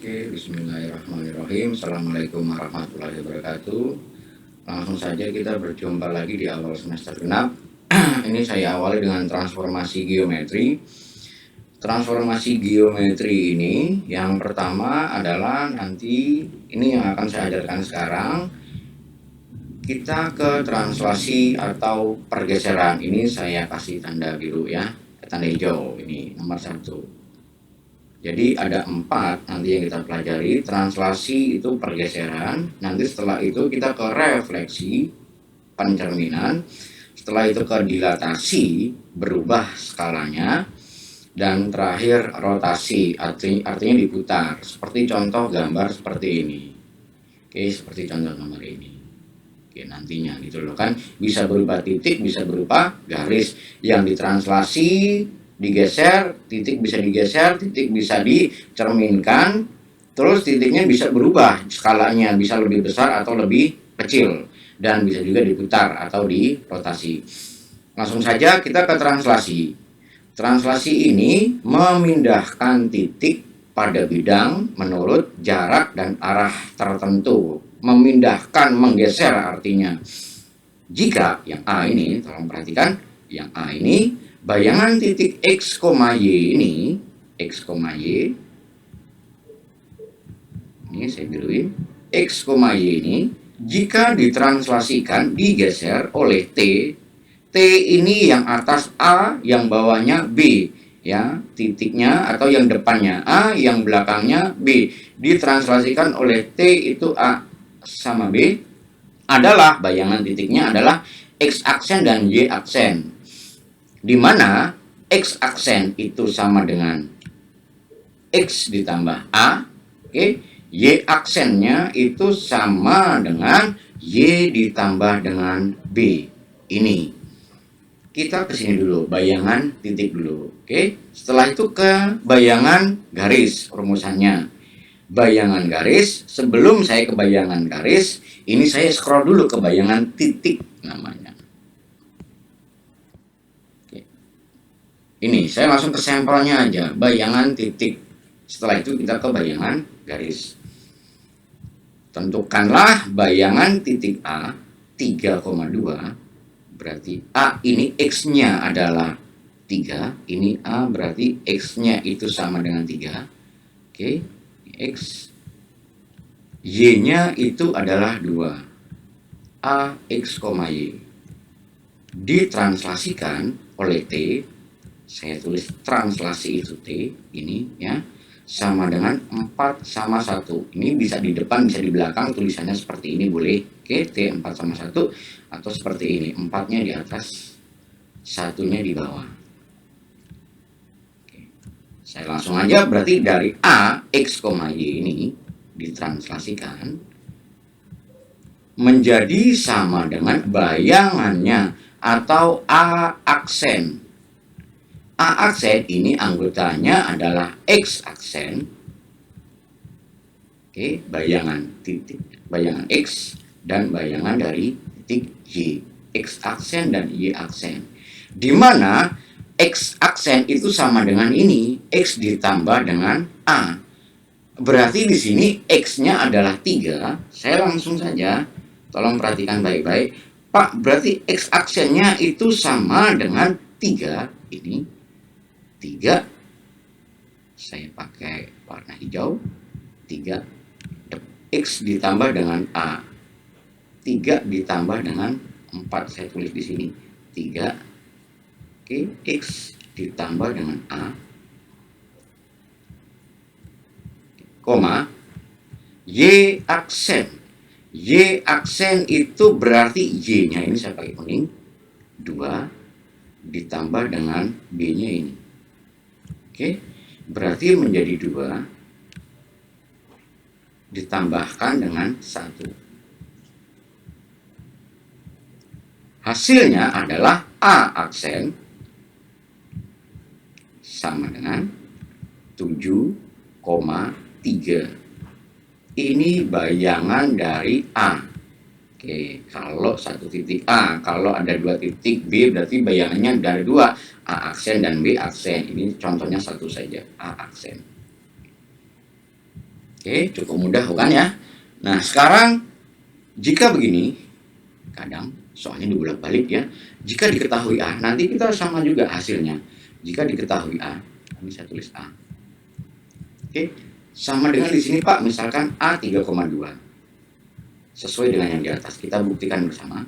Oke, bismillahirrahmanirrahim. Assalamualaikum warahmatullahi wabarakatuh. Langsung saja kita berjumpa lagi di awal semester genap. Ini saya awali dengan transformasi geometri. Transformasi geometri ini yang pertama adalah nanti ini yang akan saya ajarkan sekarang. Kita ke translasi atau pergeseran. Ini saya kasih tanda biru ya, tanda hijau. Ini nomor 1. Jadi ada 4 nanti yang kita pelajari. Translasi itu pergeseran. Nanti setelah itu kita ke refleksi, pencerminan. Setelah itu ke dilatasi, berubah skalanya. Dan terakhir rotasi, artinya diputar. Seperti contoh gambar seperti ini. Oke, seperti contoh gambar ini. Oke, nantinya gitu loh kan. Bisa berupa titik, bisa berupa garis. Yang ditranslasi digeser, titik bisa digeser, titik bisa dicerminkan, terus titiknya bisa berubah skalanya, bisa lebih besar atau lebih kecil, dan bisa juga diputar atau dirotasi. Langsung saja kita ke translasi. Translasi ini memindahkan titik pada bidang menurut jarak dan arah tertentu. Memindahkan, menggeser artinya. Jika yang A ini, tolong perhatikan, yang A ini bayangan titik X, Y ini, X, Y, ini saya biruin, X, Y ini, jika ditranslasikan, digeser oleh T, T ini yang atas A, yang bawahnya B, ya, titiknya atau yang depannya A, yang belakangnya B, ditranslasikan oleh T itu A sama B, adalah bayangan titiknya adalah X aksen dan Y aksen. Di mana X aksen itu sama dengan X ditambah A, oke, Y aksennya itu sama dengan Y ditambah dengan B. Ini kita kesini dulu, bayangan titik dulu, oke. Setelah itu ke bayangan garis, rumusannya. Bayangan garis, sebelum saya ke bayangan garis, ini saya scroll dulu ke bayangan titik namanya. Ini saya langsung ke sampelnya aja, bayangan titik. Setelah itu kita ke bayangan garis. Tentukanlah bayangan titik A 3,2, berarti A ini X-nya adalah 3, ini A berarti X-nya itu sama dengan 3. Oke, X. Y-nya itu adalah 2. A X, Y. Ditranslasikan oleh T, saya tulis translasi itu T ini ya, sama dengan 4 sama 1. Ini bisa di depan, bisa di belakang, tulisannya seperti ini boleh. Oke, T 4 sama 1, atau seperti ini, 4-nya di atas, 1-nya di bawah. Oke. Saya langsung aja, berarti dari A X, Y ini ditranslasikan menjadi sama dengan bayangannya atau A aksen. A aksen ini anggotanya adalah X aksen. Oke, bayangan titik, bayangan X dan bayangan dari titik Y. X aksen dan Y aksen. Di mana X aksen itu sama dengan ini, X ditambah dengan A. Berarti di sini X-nya adalah 3. Saya langsung saja, tolong perhatikan baik-baik. Pak, berarti X aksennya itu sama dengan 3 ini. 3, saya pakai warna hijau, 3, X ditambah dengan A, 3 ditambah dengan 4, saya tulis di sini, 3, oke, X ditambah dengan A, koma, Y aksen. Y aksen itu berarti Y-nya ini saya pakai kuning, 2, ditambah dengan B-nya ini. Oke, berarti menjadi 2 ditambahkan dengan 1. Hasilnya adalah A aksen sama dengan 7,3. Ini bayangan dari A. Oke, kalau satu titik A, kalau ada 2 titik B, berarti bayangannya dari 2, A aksen dan B aksen. Ini contohnya 1 saja, A aksen. Oke, cukup mudah bukan ya? Nah, sekarang jika begini, kadang soalnya dibolak-balik ya. Jika diketahui A, nanti kita sama juga hasilnya. Jika diketahui A, ini saya tulis A. Oke, sama dengan di sini Pak, misalkan A 3,2. Sesuai dengan yang di atas, kita buktikan bersama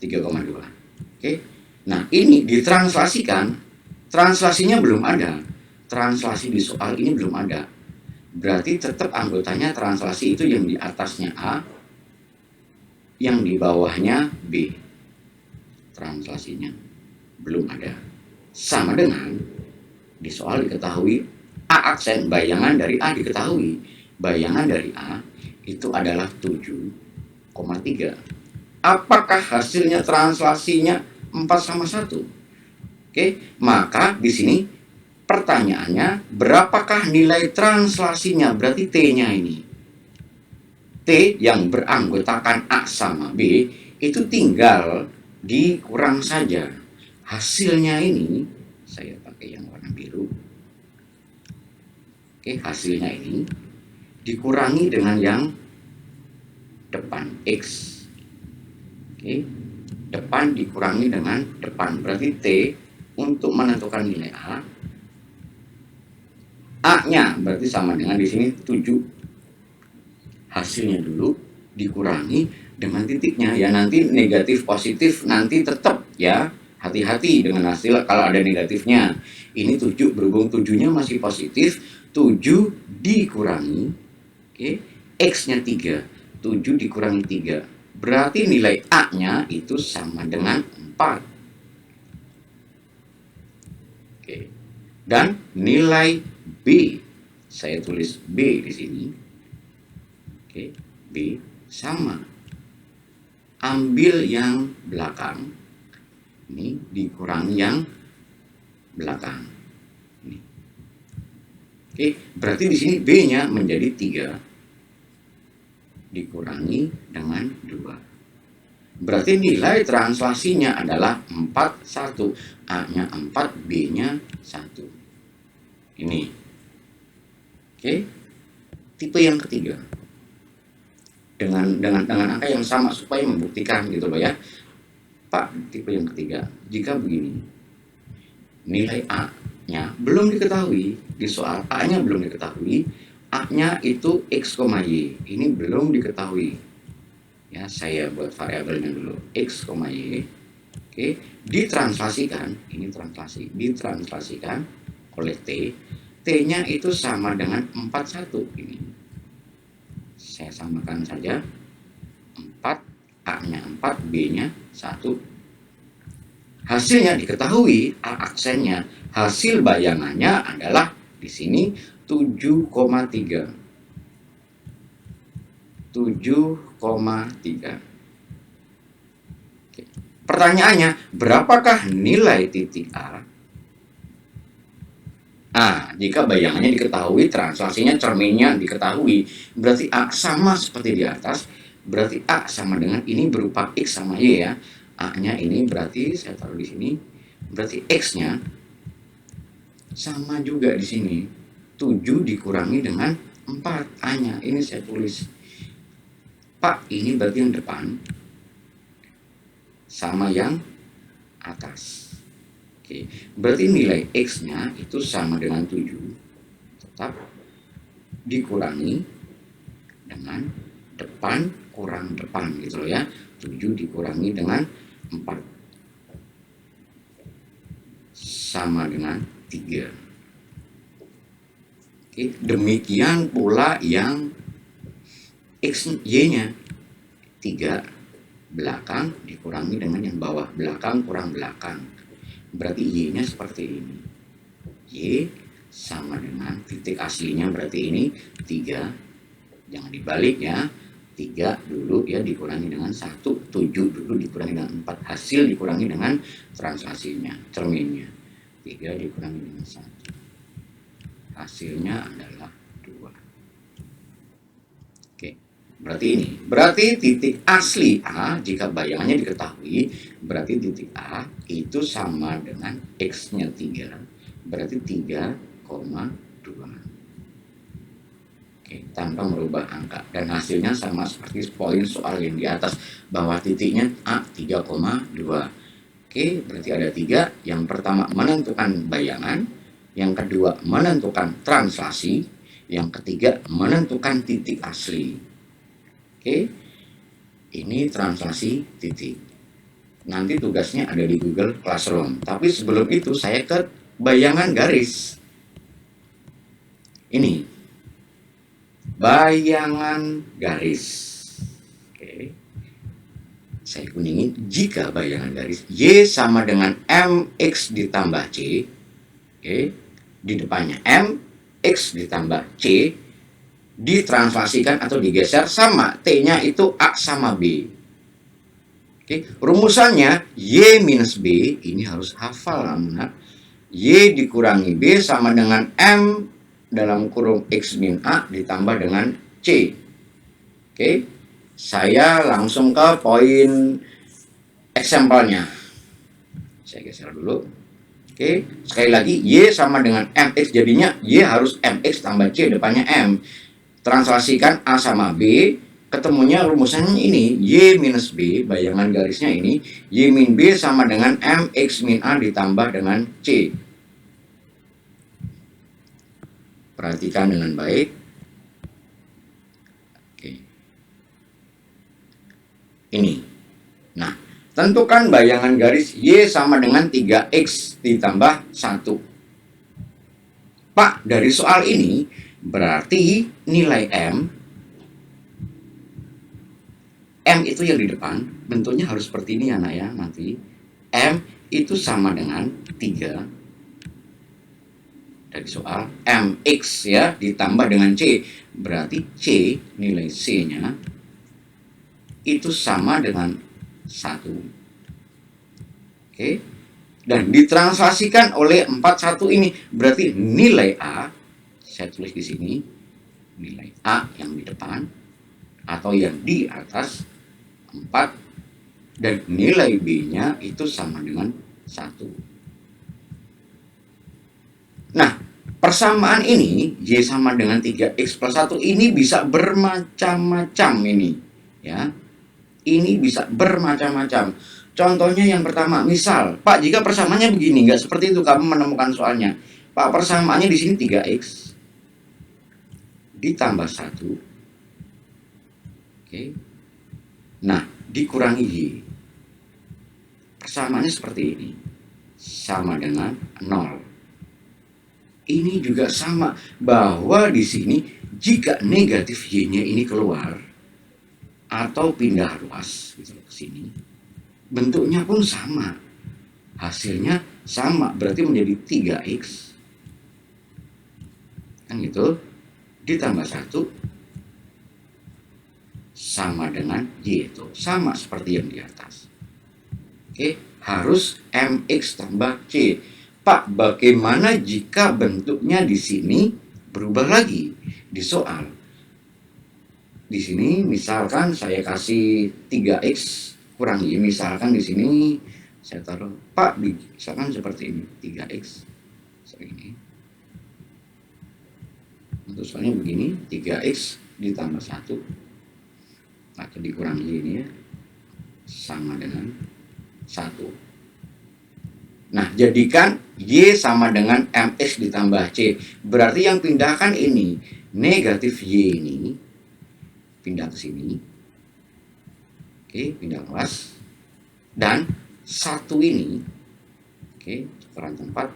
3,2. Oke. Nah, ini ditranslasikan, translasinya belum ada. Translasi di soal ini belum ada. Berarti tetap anggotanya translasi itu yang di atasnya A, yang di bawahnya B. Translasinya belum ada. Sama dengan di soal diketahui A aksen, bayangan dari A diketahui. Bayangan dari A itu adalah 7,3. Apakah hasilnya translasinya 4/1? Oke, maka di sini pertanyaannya, berapakah nilai translasinya? Berarti T-nya ini. T yang beranggotakan A sama B itu tinggal dikurang saja. Hasilnya ini, saya pakai yang warna biru. Oke, hasilnya ini dikurangi dengan yang depan, X. Oke, depan dikurangi dengan depan. Berarti T untuk menentukan nilai A, A-nya berarti sama dengan di sini 7. Hasilnya dulu dikurangi dengan titiknya. Ya nanti negatif positif nanti tetap ya. Hati-hati dengan hasil kalau ada negatifnya. Ini 7 berhubung 7-nya masih positif, 7 dikurangi, oke, X-nya 3. 7 dikurangi 3. Berarti nilai A-nya itu sama dengan 4. Oke. Dan nilai B, saya tulis B di sini. Oke, B sama. Ambil yang belakang. Ini dikurangi yang belakang. Ini. Oke, berarti di sini B-nya menjadi 3 dikurangi dengan 2. Berarti nilai translasinya adalah 41. A-nya 4, B-nya 1. Ini. Oke. Tipe yang ketiga. Dengan angka yang sama supaya membuktikan gitu loh ya. Pak, tipe yang ketiga. Jika begini. Nilai A-nya belum diketahui di soal, A-nya belum diketahui, A-nya itu X, Y. Ini belum diketahui. Ya, saya buat variabelnya dulu X, Y. Oke, ditranslasikan, ini translasi, ditranslasikan oleh T. T-nya itu sama dengan 41 ini. Saya samakan saja 4, A-nya 4, B-nya 1. Hasilnya diketahui, A aksennya, hasil bayangannya adalah di sini 7,3. 7,3. Pertanyaannya, berapakah nilai titik A? Jika bayangannya diketahui, translasinya, cerminnya diketahui, berarti A sama seperti di atas, berarti A sama dengan ini berupa X sama Y ya. A-nya ini berarti saya taruh di sini, berarti X-nya sama juga di sini. 7 dikurangi dengan 4, A-nya ini saya tulis. Pak, ini berarti yang depan sama yang atas. Oke, berarti nilai X-nya itu sama dengan 7, tetap dikurangi dengan depan kurang depan gitu loh ya. 7 dikurangi dengan 4 sama dengan 3. Oke, demikian pula yang X, Y-nya 3 belakang dikurangi dengan yang bawah, belakang kurang belakang. Berarti Y-nya seperti ini. Y sama dengan titik aslinya berarti ini 3. Jangan dibalik ya. 3 dulu ya dikurangi dengan 1. 7 dulu dikurangi dengan 4. Hasil dikurangi dengan translasinya, cerminnya. 3 dikurangi dengan 1. Hasilnya adalah 2. Oke. Berarti ini. Berarti titik asli A, jika bayangannya diketahui, berarti titik A itu sama dengan X-nya 3. Berarti 3,2. Oke, tanpa merubah angka. Dan hasilnya sama seperti poin soal yang di atas, bahwa titiknya A 3,2. Oke, berarti ada 3. Yang pertama menentukan bayangan, yang kedua menentukan translasi, yang ketiga menentukan titik asli. Oke, ini translasi titik. Nanti tugasnya ada di Google Classroom. Tapi sebelum itu saya ke bayangan garis. Ini bayangan garis. Oke, saya kuningin. Jika bayangan garis Y sama dengan MX ditambah C, oke, di depannya M, X ditambah C, ditranslasikan atau digeser sama T-nya itu A sama B. Oke, rumusannya Y minus B, ini harus hafal anak. Y dikurangi B sama dengan M dalam kurung X min A ditambah dengan C. Oke, saya langsung ke poin eksempelnya. Saya geser dulu. Oke, sekali lagi Y sama dengan MX, jadinya Y harus MX tambah C, depannya M. Translasikan A sama B, ketemunya rumusannya ini, Y minus B, bayangan garisnya ini, Y min B sama dengan MX min A ditambah dengan C. Perhatikan dengan baik. Oke. Ini. Nah, tentukan bayangan garis Y sama dengan 3X ditambah 1. Pak, dari soal ini berarti nilai M itu yang di depan, bentuknya harus seperti ini anak ya nanti. M itu sama dengan 3 dari soal MX ya ditambah dengan C. Berarti C, nilai C-nya itu sama dengan 1. Oke. Dan ditranslasikan oleh 41 ini. Berarti nilai A, saya tulis di sini, nilai A yang di depan atau yang di atas 4, dan nilai B-nya itu sama dengan 1. Nah, persamaan ini Y sama dengan 3X plus 1 ini bisa bermacam-macam ini ya. Ini bisa bermacam-macam. Contohnya yang pertama, misal, Pak, jika persamaannya begini, nggak seperti itu kamu menemukan soalnya. Pak, persamaannya di sini 3X ditambah 1. Oke. Nah, dikurangi Y. Persamaannya seperti ini. Sama dengan 0. Ini juga sama, bahwa di sini jika negatif Y-nya ini keluar atau pindah ruas gitu ke sini, bentuknya pun sama. Hasilnya sama, berarti menjadi 3X. Kan gitu. Ditambah 1 sama dengan Y, itu sama seperti yang di atas. Oke, harus MX tambah C. Pak, bagaimana jika bentuknya di sini berubah lagi di soal? Di sini misalkan saya kasih 3X kurang Y, misalkan di sini saya taruh, Pak, misalkan seperti ini, 3X seperti ini. Untuk soalnya begini, 3X ditambah 1 atau dikurangi ini ya, sama dengan 1. Nah, jadikan Y sama dengan MX ditambah C. Berarti yang pindahkan ini, negatif Y ini pindah ke sini. Oke, pindah kelas. Dan 1 ini, oke, tukeran tempat.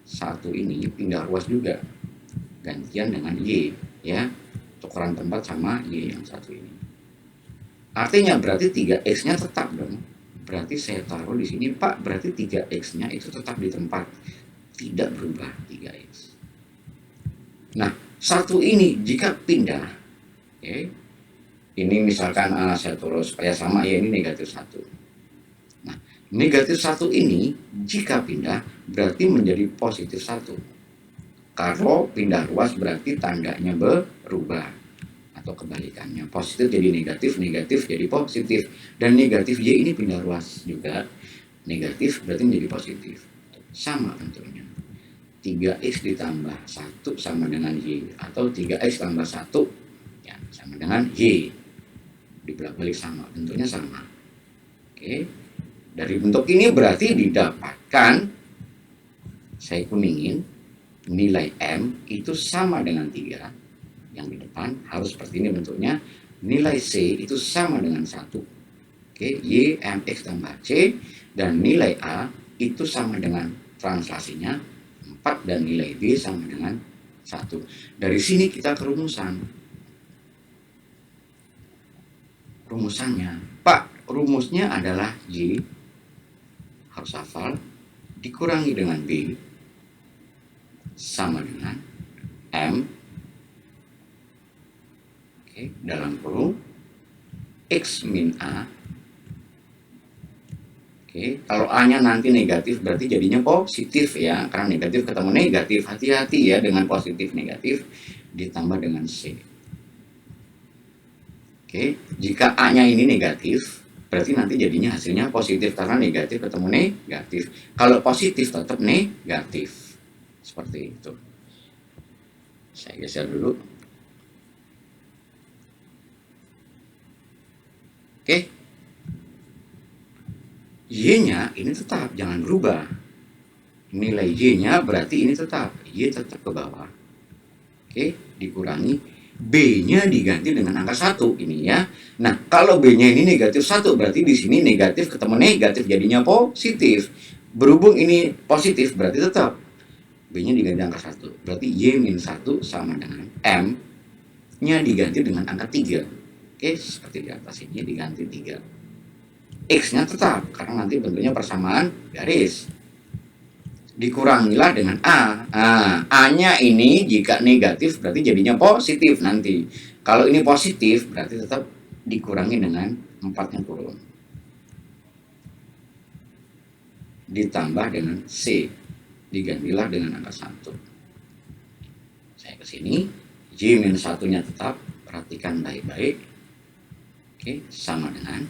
1 ini pindah ruas juga. Gantian dengan Y, ya. Tukeran tempat sama Y yang 1 ini. Artinya berarti 3X-nya tetap dong. Berarti saya taruh di sini, Pak, berarti 3X-nya itu tetap di tempat. Tidak berubah 3X. Nah, 1 ini jika pindah, oke, ini misalkan saya taruh supaya sama ya, ini negatif 1. Nah, negatif 1 ini jika pindah berarti menjadi positif 1. Kalau pindah ruas berarti tandanya berubah. Atau kebalikannya, positif jadi negatif, negatif jadi positif, dan negatif Y ini pindah ruas juga, negatif berarti menjadi positif, sama bentuknya. 3x ditambah 1 sama dengan Y, atau 3x tambah 1 ya, sama dengan Y. Dibolak-balik sama, bentuknya sama. Oke. Dari bentuk ini berarti didapatkan, saya kuningin, nilai M itu sama dengan 3. Yang di depan harus seperti ini bentuknya. Nilai C itu sama dengan 1. Oke, Y, MX tambah C. Dan nilai A itu sama dengan translasinya 4, dan nilai B sama dengan 1. Dari sini kita ke rumusan. Rumusannya, Pak, rumusnya adalah Y, harus hafal, dikurangi dengan B sama dengan M, oke, dalam kurung X min A. Oke, kalau A-nya nanti negatif berarti jadinya positif ya, karena negatif ketemu negatif, hati-hati ya dengan positif negatif, ditambah dengan C. Oke, jika A-nya ini negatif, berarti nanti jadinya hasilnya positif, karena negatif ketemu negatif. Kalau positif tetap negatif. Seperti itu. Saya geser dulu. Oke. Y-nya ini tetap, jangan berubah. Nilai Y-nya berarti ini tetap. Y tetap ke bawah. Oke, dikurangi. B-nya diganti dengan angka 1 ini ya. Nah, kalau B-nya ini negatif 1, berarti di sini negatif ketemu negatif jadinya positif. Berhubung ini positif berarti tetap B-nya diganti angka 1. Berarti Y min 1 sama dengan M-nya diganti dengan angka 3. Oke, seperti di atas ini diganti 3. X-nya tetap karena nanti bentuknya persamaan garis. Dikurangilah dengan A. A-nya ini jika negatif berarti jadinya positif nanti. Kalau ini positif berarti tetap dikurangi dengan 4-nya turun. Ditambah dengan C. Digantilah dengan angka 1. Saya ke sini. Y min 1-nya tetap. Perhatikan baik-baik. Oke, sama dengan.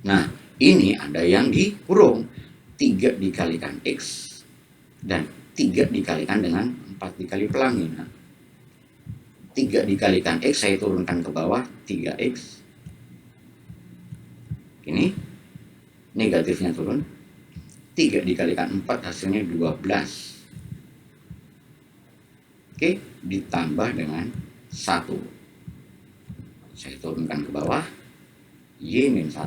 Nah, ini ada yang dikurung. 3 dikalikan X. Dan 3 dikalikan dengan 4 dikali pelangi. Nah, 3 dikalikan X saya turunkan ke bawah, 3X. Ini negatifnya turun. 3 dikalikan 4 hasilnya 12. Oke, ditambah dengan 1. Saya turunkan ke bawah, Y min 1.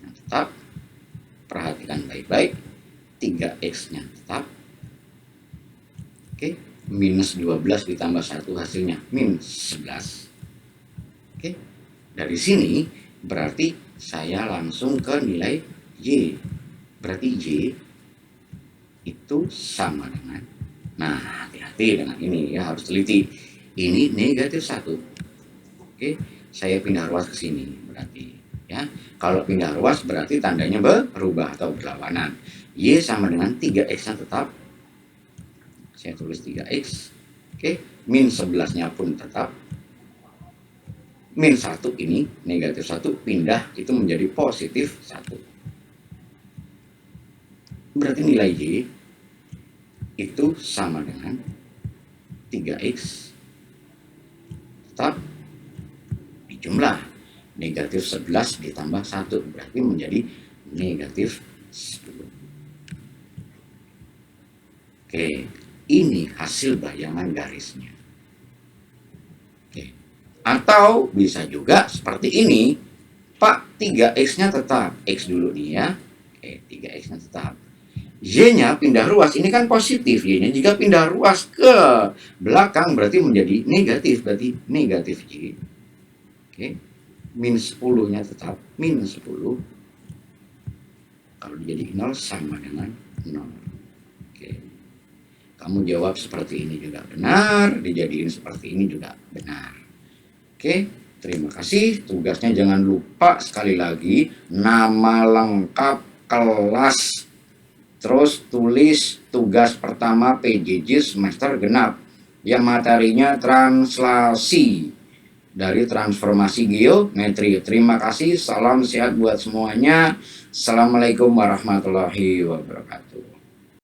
Nah, tetap, perhatikan baik-baik, 3X-nya tetap. Oke, minus 12 ditambah 1 hasilnya min 11. Oke, dari sini berarti saya langsung ke nilai Y. Berarti Y itu sama dengan, nah hati-hati dengan ini ya, harus teliti. Ini negatif 1. Oke, saya pindah ruas ke sini berarti ya. Kalau pindah ruas berarti tandanya berubah atau berlawanan. Y sama dengan 3X-nya tetap. Saya tulis 3X. Oke, min 11-nya pun tetap. Min 1 ini negatif 1 pindah itu menjadi positif 1. Berarti nilai Y itu sama dengan 3X tetap dijumlah. Negatif 11 ditambah 1 berarti menjadi negatif 10. Oke, ini hasil bayangan garisnya. Oke. Atau bisa juga seperti ini, Pak, 3X-nya tetap. X dulu nih ya. Oke, 3X-nya tetap. Y-nya pindah ruas, ini kan positif. Y-nya jika pindah ruas ke belakang berarti menjadi negatif. Berarti negatif Y. Oke. Min 10-nya tetap. Min 10. Kalau jadi 0 sama dengan 0. Kamu jawab seperti ini juga benar, dijadiin seperti ini juga benar. Oke, terima kasih. Tugasnya jangan lupa sekali lagi nama lengkap kelas. Terus tulis tugas pertama PJJ semester genap yang materinya translasi dari transformasi geometri. Terima kasih, salam sehat buat semuanya. Assalamualaikum warahmatullahi wabarakatuh.